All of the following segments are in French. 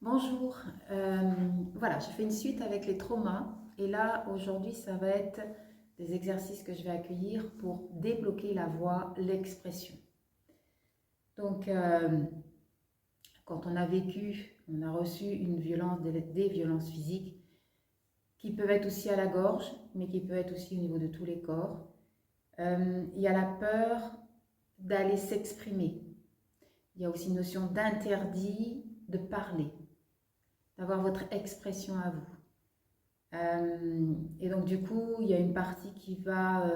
Bonjour, voilà, j'ai fait une suite avec les traumas et là aujourd'hui ça va être des exercices que je vais accueillir pour débloquer la voix, l'expression. Donc quand on a vécu, on a reçu une violence, des violences physiques qui peuvent être aussi à la gorge mais qui peuvent être aussi au niveau de tous les corps. Il y a la peur d'aller s'exprimer. Il y a aussi une notion d'interdit de parler, d'avoir votre expression à vous. Et donc du coup, il y a une partie qui va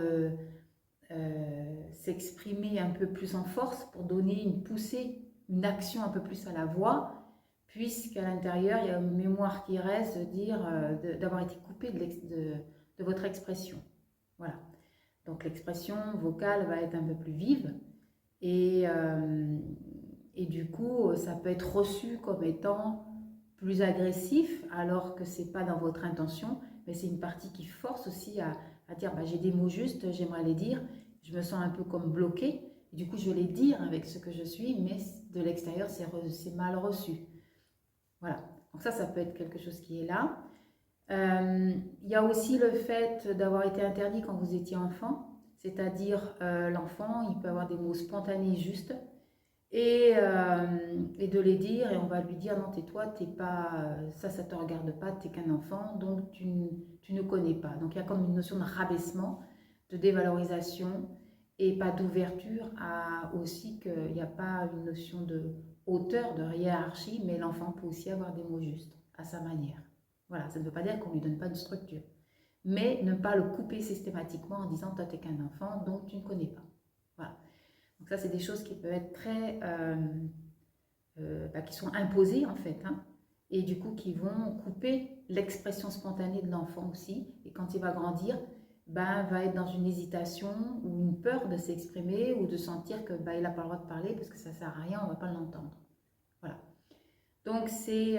s'exprimer un peu plus en force pour donner une poussée, une action un peu plus à la voix, puisqu'à l'intérieur, il y a une mémoire qui reste de dire d'avoir été coupé de votre expression. Voilà. Donc l'expression vocale va être un peu plus vive et, euh, et du coup, ça peut être reçu comme étant plus agressif alors que c'est pas dans votre intention, mais c'est une partie qui force aussi à dire bah, j'ai des mots justes, j'aimerais les dire, je me sens un peu comme bloqué, et du coup je vais les dire avec ce que je suis, mais de l'extérieur c'est mal reçu. Voilà, donc ça peut être quelque chose qui est là. Il y a aussi le fait d'avoir été interdit quand vous étiez enfant, c'est-à-dire l'enfant, il peut avoir des mots spontanés justes, et de les dire, et on va lui dire non, tais-toi, t'es pas, ça te regarde pas, t'es qu'un enfant, donc tu ne connais pas. Donc il y a comme une notion de rabaissement, de dévalorisation, et pas d'ouverture à aussi qu'il n'y a pas une notion de hauteur, de hiérarchie, mais l'enfant peut aussi avoir des mots justes à sa manière. Voilà, ça ne veut pas dire qu'on ne lui donne pas de structure, mais ne pas le couper systématiquement en disant toi t'es qu'un enfant, donc tu ne connais pas. Voilà. Donc ça, c'est des choses qui peuvent être très, qui sont imposées en fait, hein, et du coup qui vont couper l'expression spontanée de l'enfant aussi. Et quand il va grandir, va être dans une hésitation ou une peur de s'exprimer ou de sentir que il n'a pas le droit de parler parce que ça ne sert à rien, on ne va pas l'entendre. Voilà. Donc c'est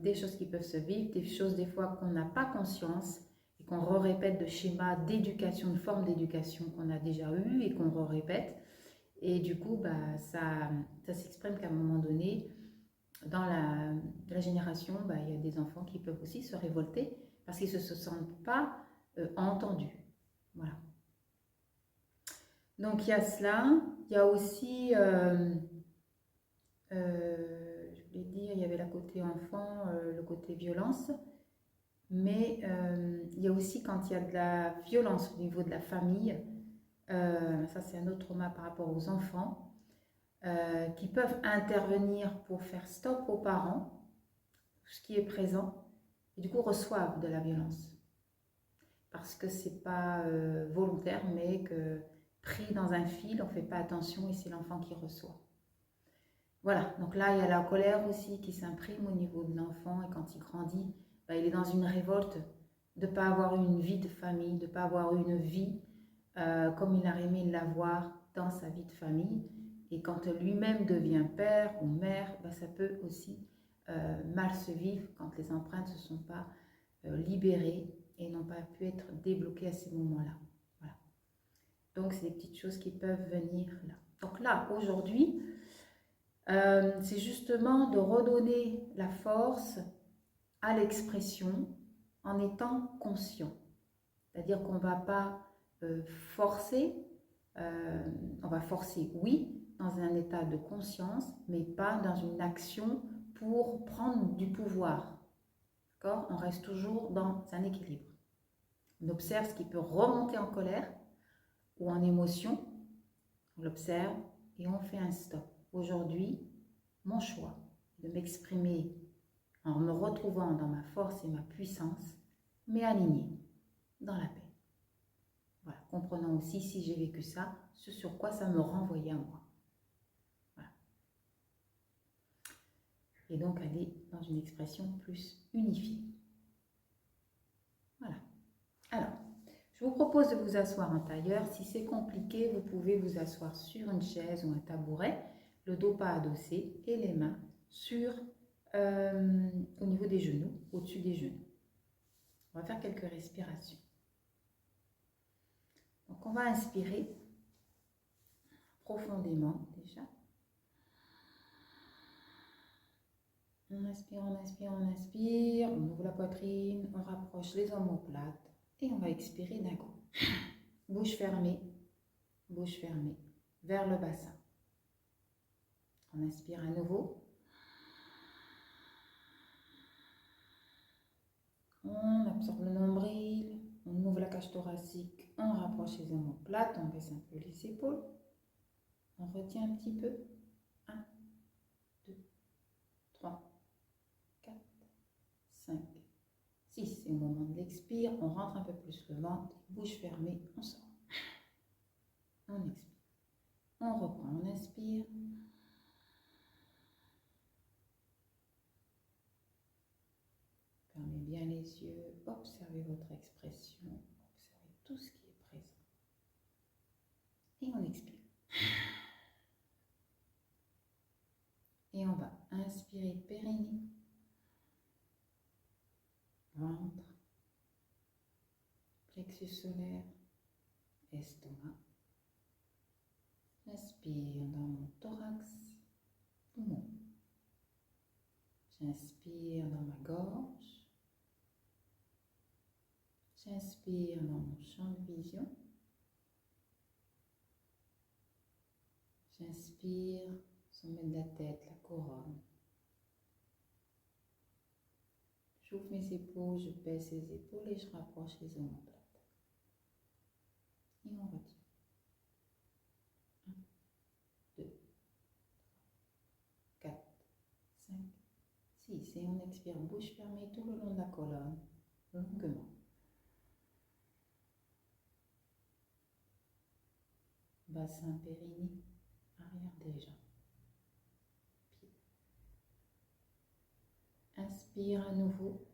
des choses qui peuvent se vivre, des choses des fois qu'on n'a pas conscience et qu'on répète de schémas d'éducation, de formes d'éducation qu'on a déjà eu et qu'on répète. Et du coup, ça s'exprime qu'à un moment donné, dans la génération, il y a des enfants qui peuvent aussi se révolter parce qu'ils ne se sentent pas entendus. Voilà. Donc il y a cela. Il y a aussi, je voulais dire, il y avait la côté enfant, le côté violence. Mais il y a aussi quand il y a de la violence au niveau de la famille, ça c'est un autre trauma par rapport aux enfants, qui peuvent intervenir pour faire stop aux parents, tout ce qui est présent, et du coup reçoivent de la violence. Parce que c'est pas volontaire, mais que pris dans un fil, on ne fait pas attention et c'est l'enfant qui reçoit. Voilà, donc là il y a la colère aussi qui s'imprime au niveau de l'enfant et quand il grandit, il est dans une révolte de ne pas avoir une vie de famille, de ne pas avoir une vie comme il a aimé l'avoir dans sa vie de famille. Et quand lui-même devient père ou mère, ça peut aussi mal se vivre quand les empreintes ne se sont pas libérées et n'ont pas pu être débloquées à ces moments-là. Voilà. Donc, c'est des petites choses qui peuvent venir là. Donc là, aujourd'hui, c'est justement de redonner la force à l'expression en étant conscient. C'est-à-dire qu'on ne va pas forcer, on va forcer, oui, dans un état de conscience, mais pas dans une action pour prendre du pouvoir. D'accord ? On reste toujours dans un équilibre. On observe ce qui peut remonter en colère ou en émotion. On l'observe et on fait un stop. Aujourd'hui, mon choix de m'exprimer en me retrouvant dans ma force et ma puissance, mais alignée dans la paix. Voilà, comprenant aussi si j'ai vécu ça, ce sur quoi ça me renvoyait à moi. Voilà. Et donc aller dans une expression plus unifiée. Voilà. Alors, je vous propose de vous asseoir en tailleur. Si c'est compliqué, vous pouvez vous asseoir sur une chaise ou un tabouret, le dos pas adossé et les mains sur, au niveau des genoux, au-dessus des genoux. On va faire quelques respirations. Donc on va inspirer profondément déjà. On inspire, on inspire, on inspire. On ouvre la poitrine, on rapproche les omoplates et on va expirer d'un coup. Bouche fermée, vers le bassin. On inspire à nouveau. On absorbe le nombril, on ouvre la cage thoracique, on rapproche les omoplates, on baisse un peu les épaules. On retient un petit peu. 1, 2, 3, 4, 5, 6. Et au moment de l'expire, on rentre un peu plus le ventre, bouche fermée, on sort. On expire. On reprend, on inspire. Fermez bien les yeux, observez votre expression, observez tout ce qui est présent. Et on expire. Et on va inspirer périnée, ventre, plexus solaire, estomac. J'inspire dans mon thorax, poumon. J'inspire dans ma gorge. J'inspire dans mon champ de vision. J'inspire, sommet de la tête, la couronne. J'ouvre mes épaules, je baisse les épaules et je rapproche les omoplates. Et on retient. 1, 2, 4, 5, 6. Et on expire, bouche fermée tout le long de la colonne, longuement. Bassin périnée, arrière des jambes. Pieds. Inspire à nouveau.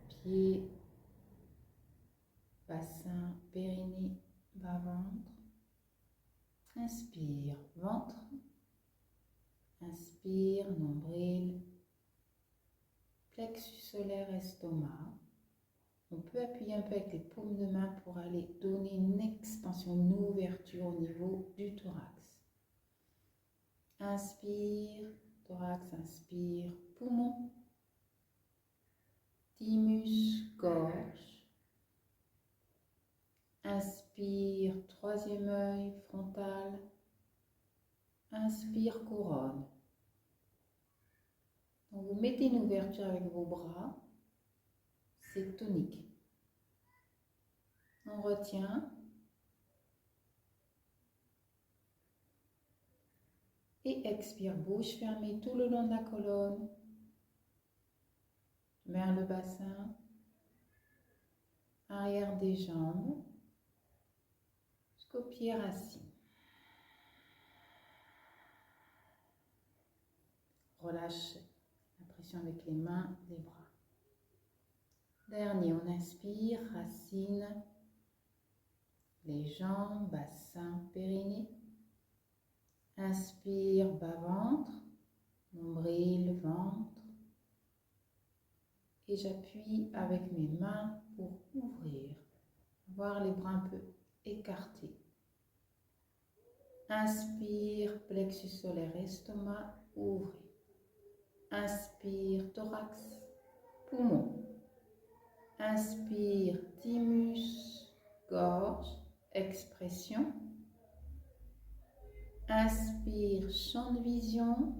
Pieds, bassin, périnée, bas-ventre. Inspire, ventre. Inspire, nombril. Plexus solaire, estomac. On peut appuyer un peu avec les paumes de main pour aller donner une expansion, une ouverture au niveau du thorax. Inspire, thorax, inspire, poumon, thymus, gorge. Inspire, troisième œil, frontal. Inspire, couronne. Donc vous mettez une ouverture avec vos bras. C'est tonique. On retient. Et expire, bouche fermée tout le long de la colonne. Vers le bassin. Arrière des jambes. Jusqu'aux pieds racines. Relâche la pression avec les mains, les bras. Dernier, on inspire, racine, les jambes, bassin, périnée. Inspire, bas-ventre, nombril, ventre. Et j'appuie avec mes mains pour ouvrir, avoir les bras un peu écartés. Inspire, plexus solaire, estomac, ouvrez. Inspire, thorax, poumon. Inspire, thymus, gorge, expression. Inspire, champ de vision.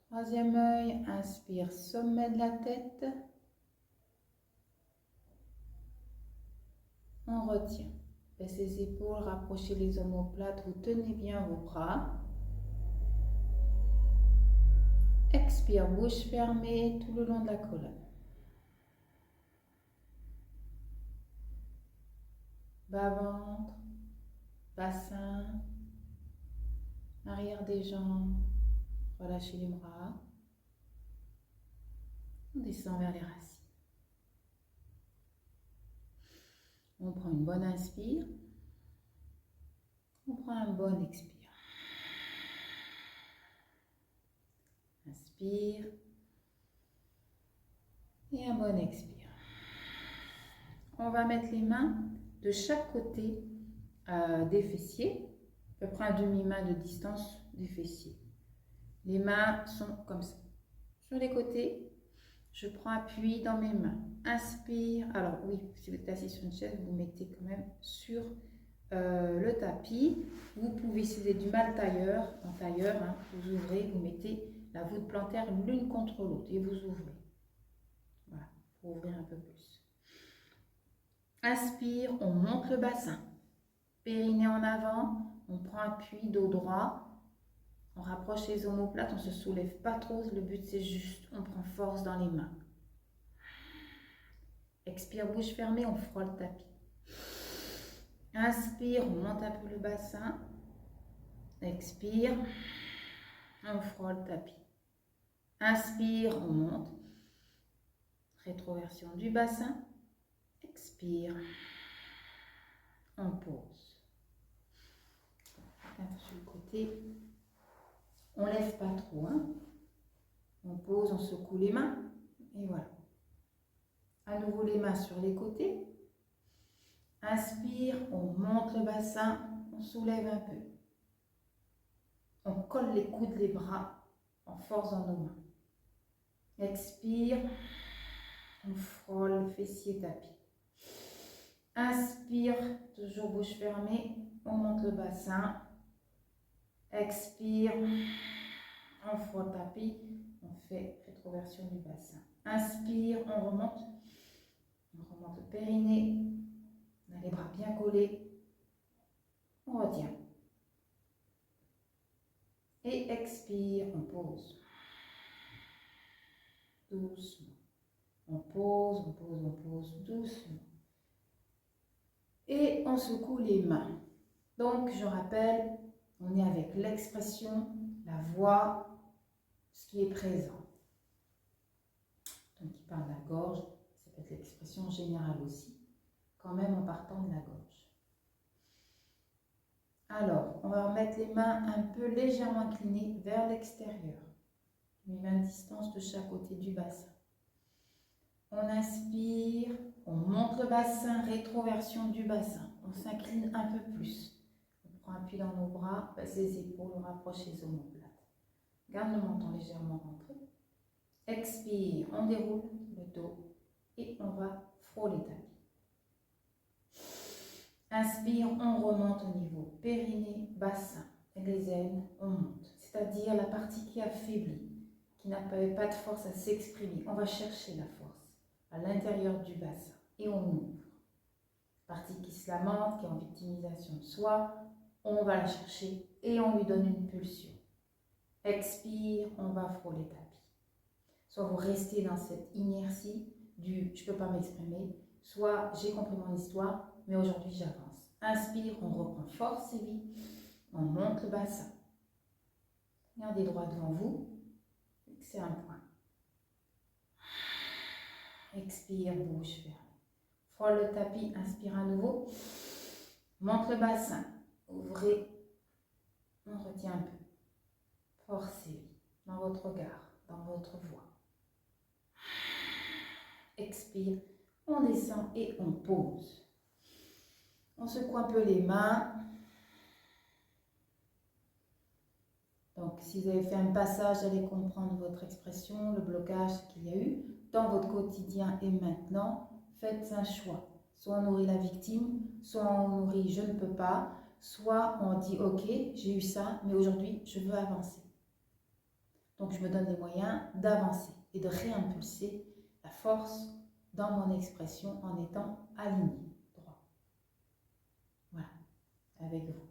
Troisième œil, inspire, sommet de la tête. On retient. Baissez les épaules, rapprochez les omoplates, vous tenez bien vos bras. Expire, bouche fermée tout le long de la colonne. Bas-ventre, bassin, arrière des jambes, relâchez les bras. On descend vers les racines. On prend une bonne inspire. On prend un bon expire. Inspire. Et un bon expire. On va mettre les mains de chaque côté des fessiers, à peu près un demi-main de distance des fessiers. Les mains sont comme ça. Sur les côtés, je prends appui dans mes mains. Inspire. Alors oui, si vous êtes assis sur une chaise, vous mettez quand même sur le tapis. Vous pouvez, si vous avez du mal en tailleur, hein, vous ouvrez, vous mettez la voûte plantaire l'une contre l'autre et vous ouvrez. Voilà, pour ouvrir un peu plus. Inspire, on monte le bassin. Périnée en avant, on prend appui, dos droit. On rapproche les omoplates, on ne se soulève pas trop. Le but, c'est juste, on prend force dans les mains. Expire, bouche fermée, on frôle le tapis. Inspire, on monte un peu le bassin. Expire, on frôle le tapis. Inspire, on monte. Rétroversion du bassin. Expire, on pose. Un peu sur le côté. On ne lève pas trop. Hein. On pose, on secoue les mains. Et voilà. À nouveau les mains sur les côtés. Inspire, on monte le bassin, on soulève un peu. On colle les coudes, les bras en force dans nos mains. Expire, on frôle le fessier tapis. Inspire, toujours bouche fermée, on monte le bassin. Expire, on frôle le tapis, on fait rétroversion du bassin. Inspire, on remonte le périnée. On a les bras bien collés. On retient. Et expire, on pose. Doucement. On pose, on pose, on pose doucement. Et on secoue les mains. Donc, je rappelle, on est avec l'expression, la voix, ce qui est présent. Donc, il parle de la gorge, ça peut être l'expression générale aussi, quand même en partant de la gorge. Alors, on va remettre les mains un peu légèrement inclinées vers l'extérieur. Les mains à distance de chaque côté du bassin. On inspire, on monte le bassin, rétroversion du bassin. On s'incline un peu plus. On prend appui dans nos bras, baisse les épaules, on rapproche les omoplates. Garde le menton légèrement rentré. Expire, on déroule le dos et on va frôler le tapis. Inspire, on remonte au niveau périnée, bassin, les ailes, on monte. C'est-à-dire la partie qui affaiblit, qui n'a pas de force à s'exprimer. On va chercher la force à l'intérieur du bassin et on ouvre. Partie qui se lamente, qui est en victimisation de soi, on va la chercher et on lui donne une pulsion. Expire, on va frôler le tapis. Soit vous restez dans cette inertie du « je ne peux pas m'exprimer », soit j'ai compris mon histoire, mais aujourd'hui j'avance. Inspire, on reprend force et vie, on monte le bassin. Gardez droit devant vous, fixez un point. Expire, bouche fermée. Frôle le tapis, inspire à nouveau. Monte le bassin, ouvrez, on retient un peu. Forcez dans votre regard, dans votre voix. Expire, on descend et on pose. On secoue un peu les mains. Donc, si vous avez fait un passage, allez comprendre votre expression, le blocage qu'il y a eu dans votre quotidien et maintenant, faites un choix. Soit on nourrit la victime, soit on nourrit je ne peux pas, soit on dit ok, j'ai eu ça, mais aujourd'hui je veux avancer. Donc, je me donne les moyens d'avancer et de réimpulser la force dans mon expression en étant aligné, droit. Voilà, avec vous.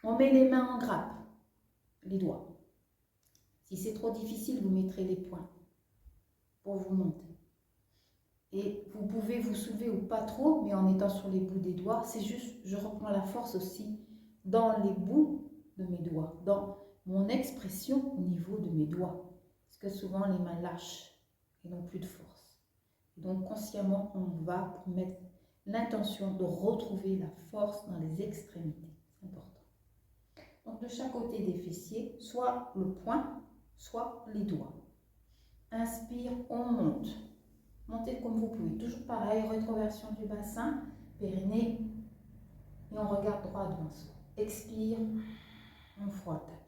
On met les mains en grappe, les doigts. Si c'est trop difficile, vous mettrez les poings pour vous monter. Et vous pouvez vous soulever ou pas trop, mais en étant sur les bouts des doigts, c'est juste, je reprends la force aussi dans les bouts de mes doigts, dans mon expression au niveau de mes doigts. Parce que souvent les mains lâchent et n'ont plus de force. Donc consciemment, on va pour mettre l'intention de retrouver la force dans les extrémités. C'est important. Donc de chaque côté des fessiers, soit le poing, soit les doigts. Inspire, on monte. Montez comme vous pouvez. Toujours pareil, rétroversion du bassin, périnée, et on regarde droit devant soi. Expire, on frôle le tapis.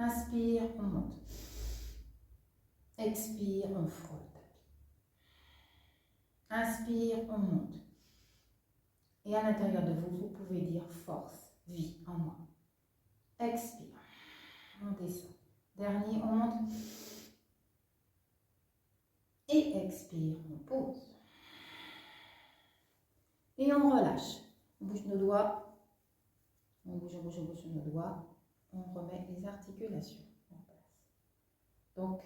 Inspire, on monte. Expire, on frôle le tapis. Inspire, on monte. Et à l'intérieur de vous, vous pouvez dire force, vie en moi. Expire, on descend. Dernier, on monte. Et expire, on pose. Et on relâche. On bouge nos doigts. On bouge nos doigts. On remet les articulations en place. Donc,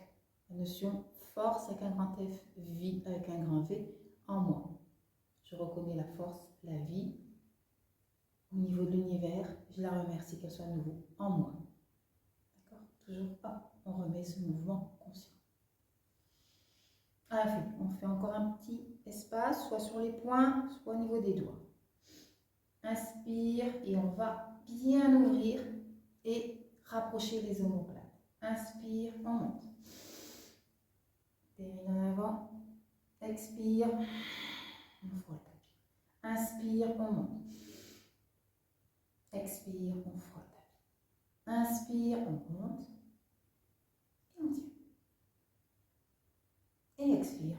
la notion force avec un grand F, vie avec un grand V en moi. Je reconnais la force, la vie au niveau de l'univers. Je la remercie qu'elle soit à nouveau en moi. D'accord? Toujours, hop, on remet ce mouvement conscient. On fait encore un petit espace, soit sur les poings, soit au niveau des doigts. Inspire et on va bien ouvrir et rapprocher les omoplates. Inspire, on monte. Périne en avant. Expire, on frôle le tapis. Inspire, on monte. Expire, on frôle le tapis. Inspire, on monte. Et on tire. Et expire.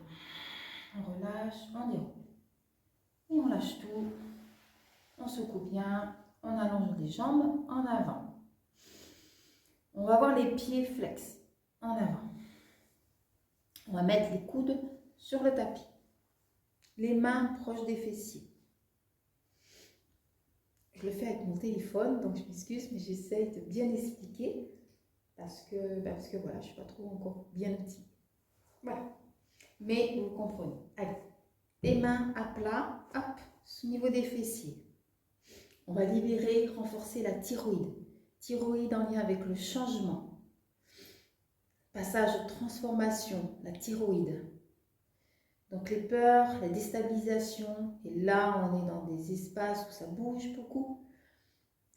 On relâche, on déroule. Et on lâche tout. On secoue bien. On allonge les jambes en avant. On va avoir les pieds flex en avant. On va mettre les coudes sur le tapis. Les mains proches des fessiers. Je le fais avec mon téléphone, donc je m'excuse, mais j'essaye de bien expliquer parce que voilà, je ne suis pas trop encore bien outillée. Voilà. Mais vous comprenez. Allez, les mains à plat, hop, au niveau des fessiers. On va libérer, renforcer la thyroïde. Thyroïde en lien avec le changement. Passage de transformation, la thyroïde. Donc les peurs, la déstabilisation, et là on est dans des espaces où ça bouge beaucoup,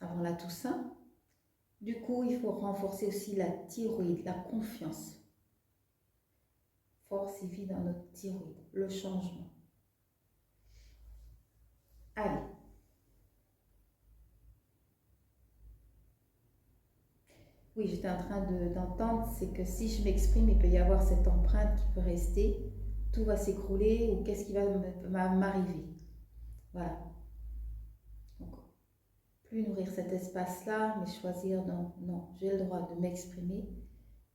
avant la Toussaint. Du coup, il faut renforcer aussi la thyroïde, la confiance. Force et vie dans notre thyroïde, le changement. Allez. Oui, j'étais en train d'entendre, c'est que si je m'exprime, il peut y avoir cette empreinte qui peut rester, tout va s'écrouler ou qu'est-ce qui va m'arriver. Voilà. Donc, plus nourrir cet espace-là, mais choisir, non, j'ai le droit de m'exprimer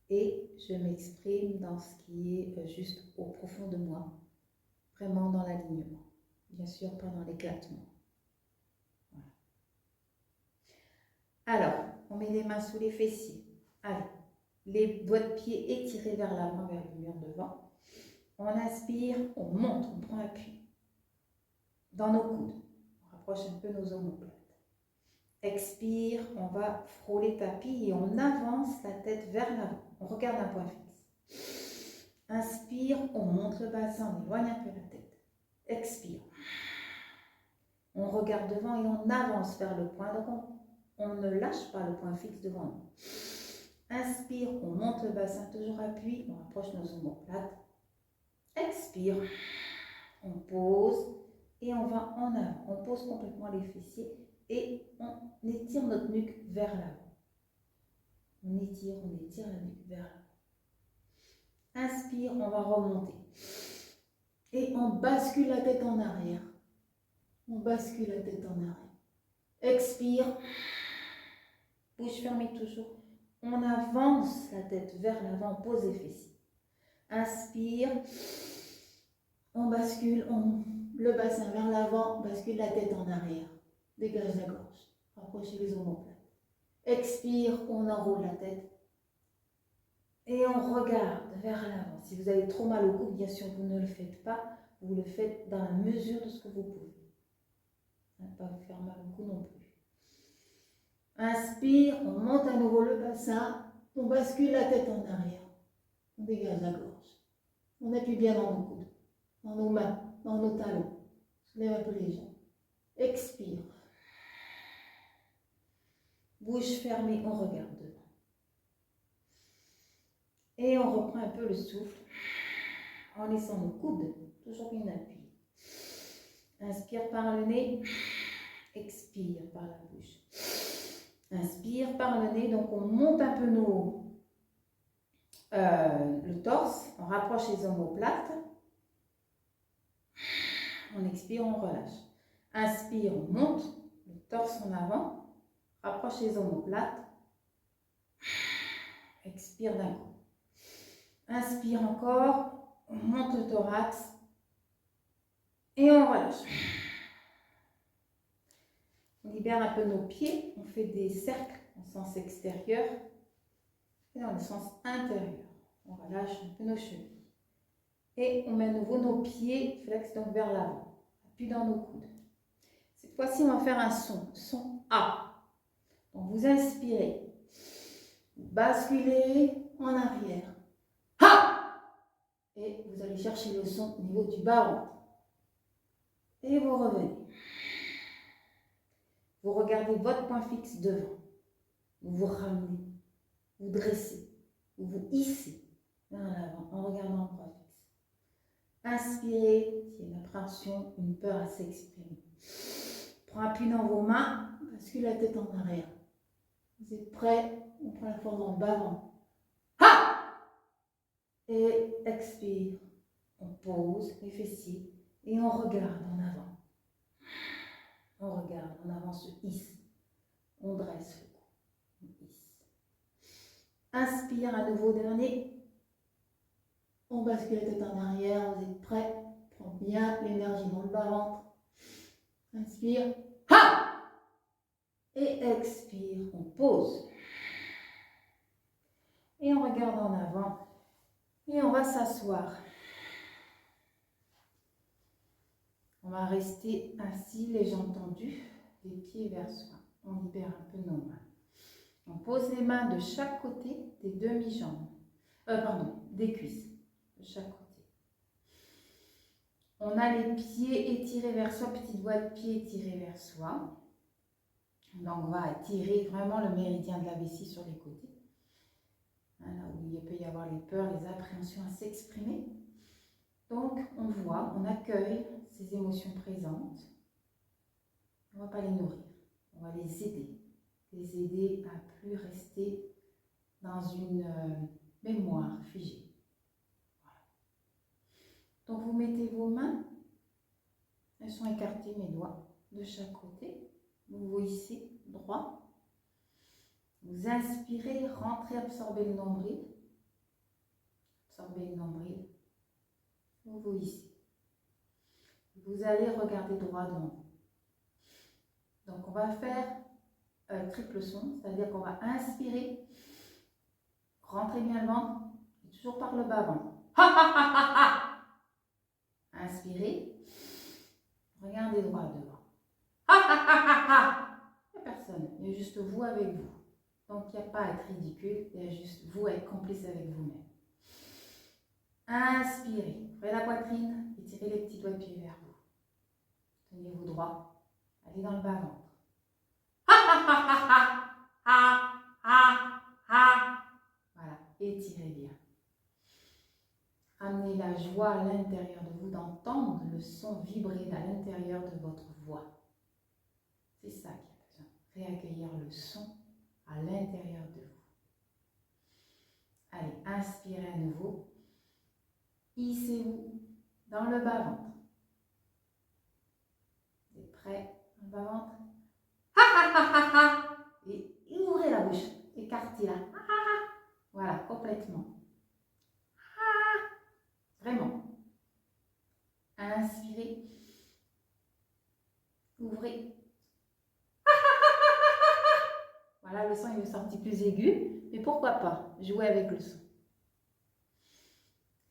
et je m'exprime dans ce qui est juste au profond de moi, vraiment dans l'alignement. Bien sûr, pas dans l'éclatement. Voilà. Alors, on met les mains sous les fessiers. Allez, les doigts de pied étirés vers l'avant, vers le mur devant. On inspire, on monte, on prend appui dans nos coudes. On rapproche un peu nos omoplates. Expire, on va frôler le tapis et on avance la tête vers l'avant. On regarde un point fixe. Inspire, on monte le bassin, on éloigne un peu la tête. Expire. On regarde devant et on avance vers le point. Donc on ne lâche pas le point fixe devant nous. Inspire, on monte le bassin, toujours appui, on rapproche nos omoplates. Expire, on pose et on va en avant. On pose complètement les fessiers et on étire notre nuque vers l'avant. On étire la nuque vers l'avant. Inspire, on va remonter. Et on bascule la tête en arrière. On bascule la tête en arrière. Expire. Bouche fermée toujours. On avance la tête vers l'avant, on pose les fessiers. Inspire. On bascule, le bassin vers l'avant, bascule la tête en arrière. Dégage la gorge. Rapprochez les omoplates. Expire, on enroule la tête. Et on regarde vers l'avant. Si vous avez trop mal au cou, bien sûr, vous ne le faites pas. Vous le faites dans la mesure de ce que vous pouvez. Ne pas vous faire mal au cou non plus. Inspire, on monte à nouveau le bassin. On bascule la tête en arrière. On dégage la gorge. On appuie bien dans nos coudes, dans nos mains, dans nos talons. Soulève un peu les jambes. Expire. Bouche fermée, on regarde devant. Et on reprend un peu le souffle en laissant nos coudes toujours bien appuyés. Inspire par le nez, expire par la bouche. Inspire par le nez, donc on monte un peu le torse, on rapproche les omoplates. On expire, on relâche. Inspire, on monte le torse en avant, rapproche les omoplates. Expire d'un coup. Inspire encore, on monte le thorax et on relâche. On libère un peu nos pieds, on fait des cercles en sens extérieur et dans le sens intérieur. On relâche un peu nos chevilles. Et on met à nouveau nos pieds flex donc vers l'avant. Appuie dans nos coudes. Cette fois-ci, on va faire un son A. Donc vous inspirez, vous basculez en arrière. Ha! Et vous allez chercher le son au niveau du bas-ventre. Et vous revenez. Vous regardez votre point fixe devant. Vous vous ramenez, vous dressez, vous vous hissez vers l'avant en regardant le point fixe. Inspirez, s'il y a une appréhension, une peur à s'exprimer. Prends appui dans vos mains, bascule la tête en arrière. Vous êtes prêts? On prend la force dans le bas-ventre. Ha! Et expire. On pose les fessiers et on regarde en avant. On regarde en avant, se hisse. On dresse le cou. On hisse. Inspire à nouveau, dernier. On bascule la tête en arrière. Vous êtes prêts? Prends bien l'énergie dans le bas-ventre. Inspire. Ha! Et expire. On pose. Et on regarde en avant. Et on va s'asseoir. On va rester assis, les jambes tendues, les pieds vers soi. On libère un peu nos mains. On pose les mains de chaque côté des demi-jambes. Des cuisses. De chaque côté. On a les pieds étirés vers soi, petit doigt de pied étiré vers soi. Donc on va étirer vraiment le méridien de la vessie sur les côtés. Là où il peut y avoir les peurs, les appréhensions à s'exprimer. Donc on voit, on accueille ces émotions présentes. On ne va pas les nourrir, on va les aider à plus rester dans une mémoire figée. Voilà. Donc vous mettez vos mains, elles sont écartées, mes doigts, de chaque côté. Vous vous hissez droit. Vous inspirez, rentrez, absorbez le nombril. Absorbez le nombril. Vous vous hissez. Vous allez regarder droit devant vous. Donc on va faire triple son, c'est-à-dire qu'on va inspirer, rentrer bien le ventre, et toujours par le bas-ventre. Inspirez, regardez droit devant. Il n'y a personne, il y a juste vous avec vous. Donc il n'y a pas à être ridicule, il y a juste vous à être complice avec vous-même. Inspirez, ouvrez la poitrine, étirez les petits doigts de pied vers vous. Tenez-vous droit, allez dans le bas-ventre. Voilà, étirez bien. Amenez la joie à l'intérieur de vous, d'entendre le son vibrer à l'intérieur de votre voix. C'est ça qui a besoin. Réaccueillir le son à l'intérieur de vous. Allez, inspirez à nouveau. Hissez-vous dans le bas-ventre. Vous êtes prêts dans le bas-ventre? Et ouvrez la bouche. Écartez-la. Voilà, complètement. Vraiment. Inspirez. Ouvrez. Voilà, le son il est sorti plus aigu, mais pourquoi pas jouer avec le son.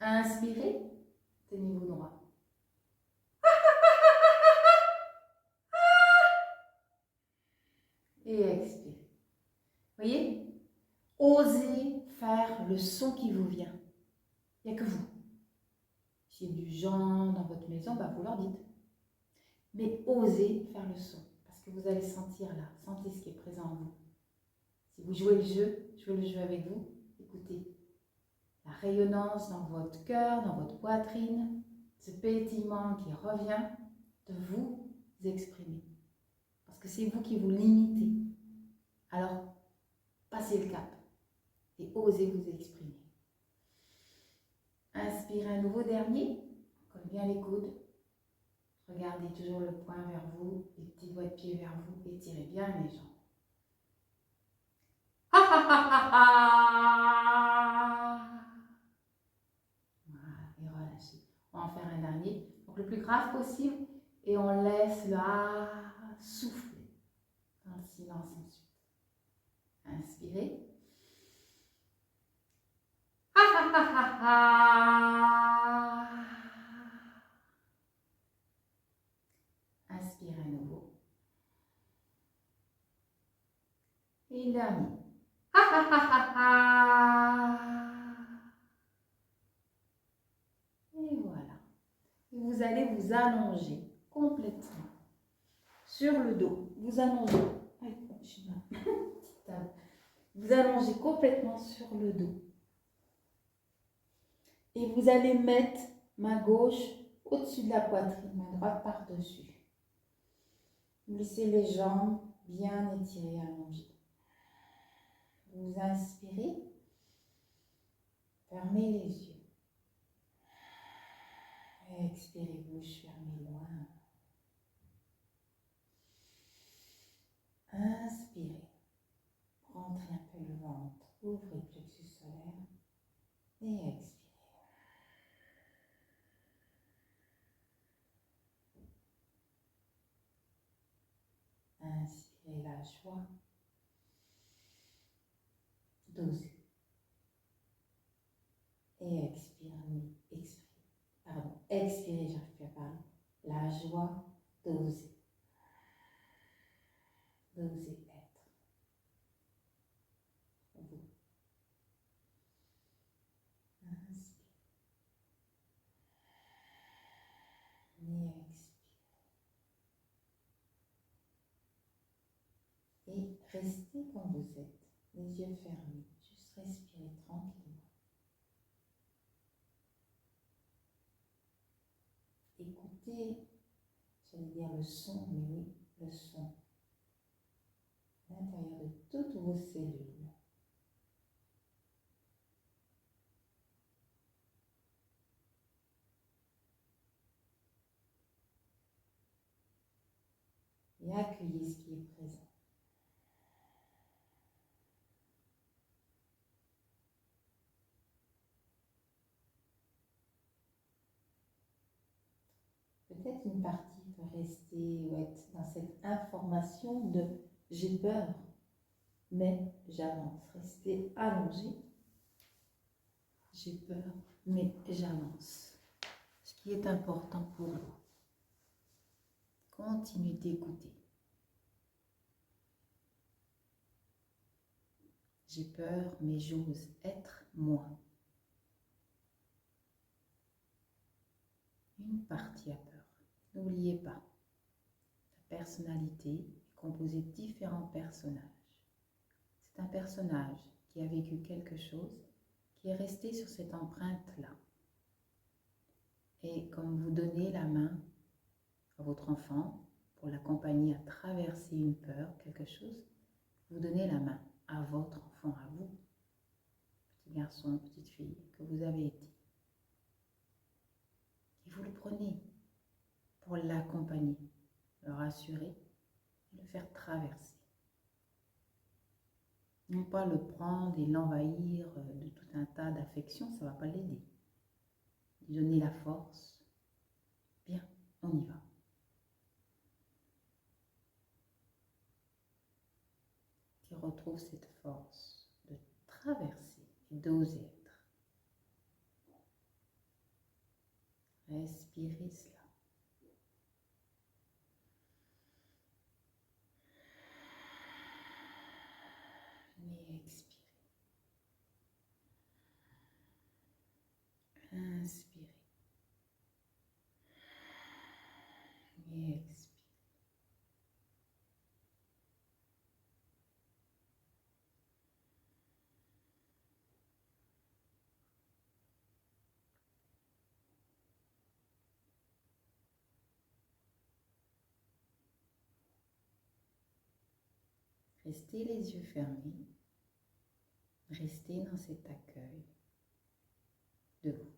Inspirez. Tenez-vous droit. Et expirez. Voyez? Osez faire le son qui vous vient. Il n'y a que vous. S'il y a du gens dans votre maison, vous leur dites. Mais osez faire le son. Parce que vous allez sentir là. Sentez ce qui est présent en vous. Si vous jouez le jeu avec vous. Écoutez. La rayonnance dans votre cœur, dans votre poitrine. Ce pétillement qui revient de vous exprimer. Parce que c'est vous qui vous limitez Alors, passez le cap et osez vous exprimer. Inspirez un nouveau dernier. Colle bien les coudes. Regardez toujours le poing vers vous, les petits doigts de pied vers vous. Étirez bien les jambes. Voilà, et relâchez. On va en faire un dernier. Donc le plus grave possible. Et on laisse le souffler dans le silence ensuite. Inspirez. Inspirez à nouveau. Et le dernier. Et voilà. Et vous allez vous allonger complètement sur le dos. Vous allongez. Vous allongez complètement sur le dos. Et vous allez mettre main gauche au-dessus de la poitrine, main droite par-dessus. Laissez les jambes bien étirées, allongées. Vous inspirez, fermez les yeux. Expirez, bouche fermée loin. Inspirez, rentrez un peu le ventre, ouvrez le plexus solaire et expirez. Inspirez la joie, d'oser. Et expirez, expirez, j'arrive plus à parler. La joie d'oser. D'oser être. Vous. Inspirez. Et expirez. Et restez comme vous êtes, les yeux fermés. Juste respirez tranquillement. Écoutez, j'allais dire le son, mais oui, le son. À l'intérieur de toutes vos cellules. Et accueillez ce qui est présent. Peut-être une partie peut rester ou être dans cette information de j'ai peur, mais j'avance. Restez allongé. J'ai peur, mais j'avance. Ce qui est important pour vous. Continuez d'écouter. J'ai peur, mais j'ose être moi. Une partie a peur. N'oubliez pas, la personnalité est composée de différents personnages. C'est un personnage qui a vécu quelque chose, qui est resté sur cette empreinte-là. Et comme vous donnez la main à votre enfant pour l'accompagner à traverser une peur, quelque chose, vous donnez la main à votre enfant, à vous, petit garçon, petite fille, que vous avez été. Et vous le prenez pour l'accompagner, le rassurer et le faire traverser. Non pas le prendre et l'envahir de tout un tas d'affections, ça ne va pas l'aider. Lui donner la force. Bien, on y va. Qu'il retrouve cette force de traverser et d'oser être. Respirez cela. Et expirez. Inspirez. Et expirez. Restez les yeux fermés. Restez dans cet accueil de vous.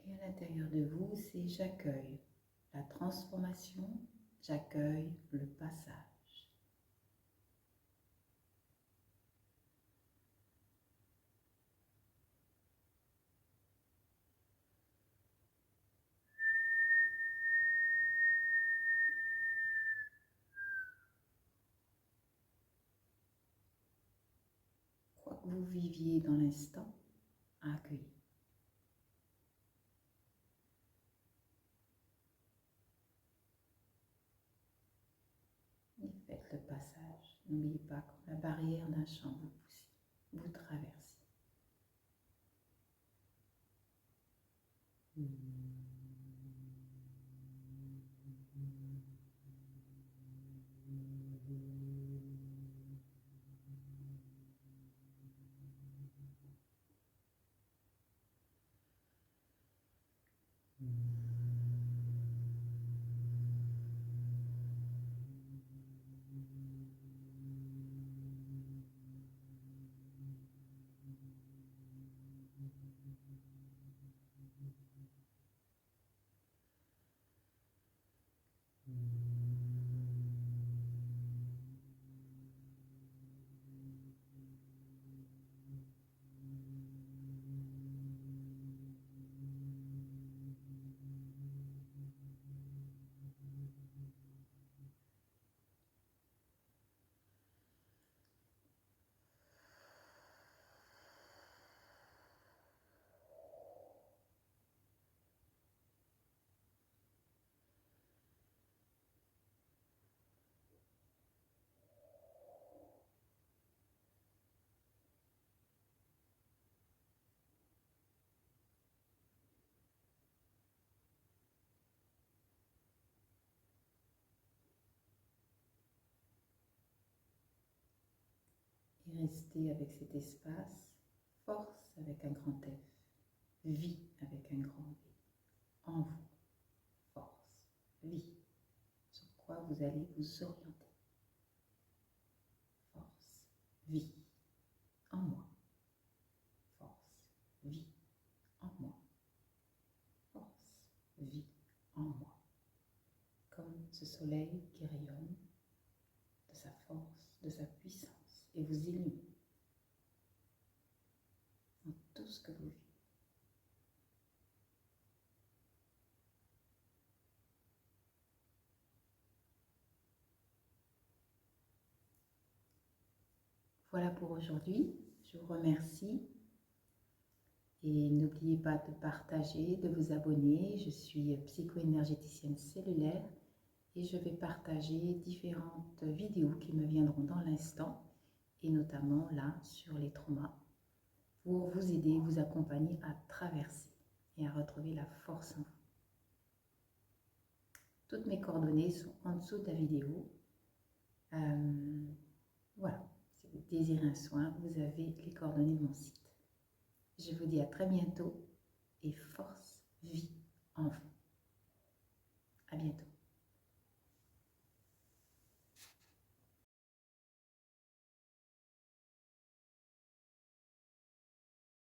Et à l'intérieur de vous, c'est j'accueille la transformation, j'accueille le passage. Quoi que vous viviez dans l'instant, accueillez. Et faites le passage. N'oubliez pas, comme la barrière d'un champ, vous poussez, vous traversez. Et restez avec cet espace, force avec un grand F, vie avec un grand V, en vous, force, vie, sur quoi vous allez vous orienter. Force, vie, en moi, force, vie, en moi, force, vie, en moi. Comme ce soleil qui rayonne de sa force, de sa puissance, et vous illumine dans tout ce que vous vivez. Voilà pour aujourd'hui. Je vous remercie. Et n'oubliez pas de partager, de vous abonner. Je suis psycho-énergéticienne cellulaire et je vais partager différentes vidéos qui me viendront dans l'instant et notamment là sur les traumas pour vous aider, vous accompagner à traverser et à retrouver la force en vous. Toutes mes coordonnées sont en dessous de la vidéo. Voilà, si vous désirez un soin, vous avez les coordonnées de mon site. Je vous dis à très bientôt et force, vie en vous. À bientôt.